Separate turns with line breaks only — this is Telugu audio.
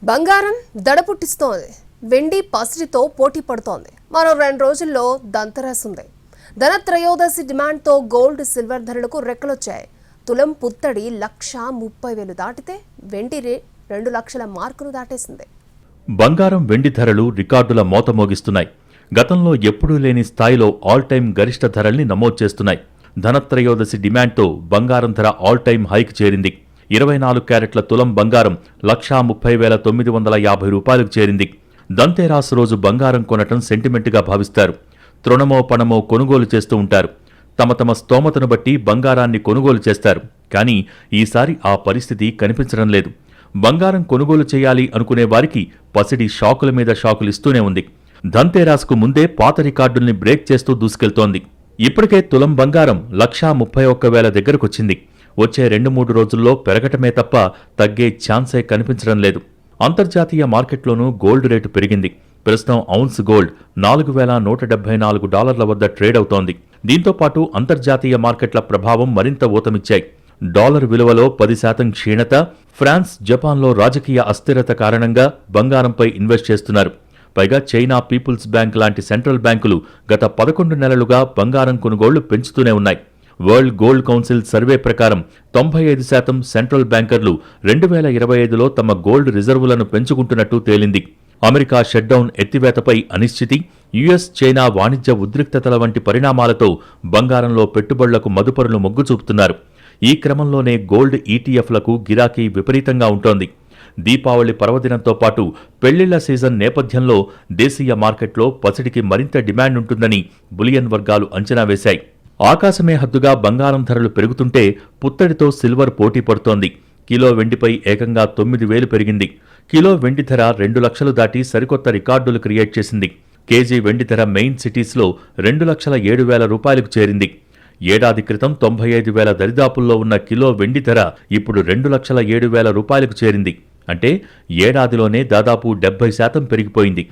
బంగారం దడ పుట్టిస్తోంది. వెండి పసిడితో పోటీ పడుతోంది. మరో 2 రోజుల్లో దంతరాస్ ఉంది. ధనత్రయోదశి డిమాండ్తో గోల్డ్, సిల్వర్ ధరలకు రెక్కలొచ్చాయి. తులం పుత్తడి 1,30,000 దాటితే వెండి 2 లక్షల మార్కును దాటేసింది.
బంగారం, వెండి ధరలు రికార్డుల మోత మోగిస్తున్నాయి. గతంలో ఎప్పుడూ లేని స్థాయిలో ఆల్ టైమ్ గరిష్ట ధరల్ని నమోదు చేస్తున్నాయి. ధనత్రయోదశి డిమాండ్తో బంగారం ధర ఆల్ టైమ్ హైక్ చేరింది. 24 క్యారెట్ల తులం బంగారం 1,30,950 రూపాయలకు చేరింది. దంతేరాస్ రోజు బంగారం కొనటం సెంటిమెంట్గా భావిస్తారు. తృణమో పణమో కొనుగోలు చేస్తూ ఉంటారు. తమ స్తోమతను బట్టి బంగారాన్ని కొనుగోలు చేస్తారు. కానీ ఈసారి ఆ పరిస్థితి కనిపించడం లేదు. బంగారం కొనుగోలు చేయాలి అనుకునే వారికి పసిడి షాకుల మీద షాకులిస్తూనే ఉంది. దంతేరాస్కు ముందే పాత రికార్డుల్ని బ్రేక్ చేస్తూ దూసుకెళ్తోంది. ఇప్పటికే తులం బంగారం 1,31,000 దగ్గరకొచ్చింది. వచ్చే 2-3 రోజుల్లో పెరగటమే తప్ప తగ్గే ఛాన్సే కనిపించడం లేదు. అంతర్జాతీయ మార్కెట్లోనూ గోల్డ్ రేటు పెరిగింది. ప్రస్తుతం ఔన్స్ గోల్డ్ $4,174 వద్ద ట్రేడ్ అవుతోంది. దీంతో పాటు అంతర్జాతీయ మార్కెట్ల ప్రభావం మరింత ఊతమిచ్చాయి. డాలర్ విలువలో 10% క్షీణత, ఫ్రాన్స్, జపాన్లో రాజకీయ అస్థిరత కారణంగా బంగారంపై ఇన్వెస్ట్ చేస్తున్నారు. పైగా చైనా పీపుల్స్ బ్యాంక్ లాంటి సెంట్రల్ బ్యాంకులు గత 11 నెలలుగా బంగారం కొనుగోళ్లు పెంచుతూనే ఉన్నాయి. వరల్డ్ గోల్డ్ కౌన్సిల్ సర్వే ప్రకారం 95% సెంట్రల్ బ్యాంకర్లు 2025లో తమ గోల్డ్ రిజర్వులను పెంచుకుంటున్నట్టు తేలింది. అమెరికా షట్డౌన్ ఎత్తివేతపై అనిశ్చితి, యుఎస్ చైనా వాణిజ్య ఉద్రిక్తతల వంటి పరిణామాలతో బంగారంలో పెట్టుబడులకు మదుపరులు మొగ్గు చూపుతున్నారు. ఈ క్రమంలోనే గోల్డ్ ఈటీఎఫ్లకు గిరాకీ విపరీతంగా ఉంటోంది. దీపావళి పర్వదినంతో పాటు పెళ్లిళ్ల సీజన్ నేపథ్యంలో దేశీయ మార్కెట్లో పసిడికి మరింత డిమాండ్ ఉంటుందని బులియన్ వర్గాలు అంచనా వేశాయి. ఆకాశమే హద్దుగా బంగారం ధరలు పెరుగుతుంటే పుత్తడితో సిల్వర్ పోటీ పడుతోంది. కిలో వెండిపై ఏకంగా 9,000 పెరిగింది. కిలో వెండి ధర 2 లక్షలు దాటి సరికొత్త రికార్డులు క్రియేట్ చేసింది. కేజీ వెండి ధర మెయిన్ సిటీస్లో 2,07,000 రూపాయలకు చేరింది. ఏడాది క్రితం 95,000 దరిదాపుల్లో ఉన్న కిలో వెండి ధర ఇప్పుడు 2,07,000 రూపాయలకు చేరింది. అంటే ఏడాదిలోనే దాదాపు 70% పెరిగిపోయింది.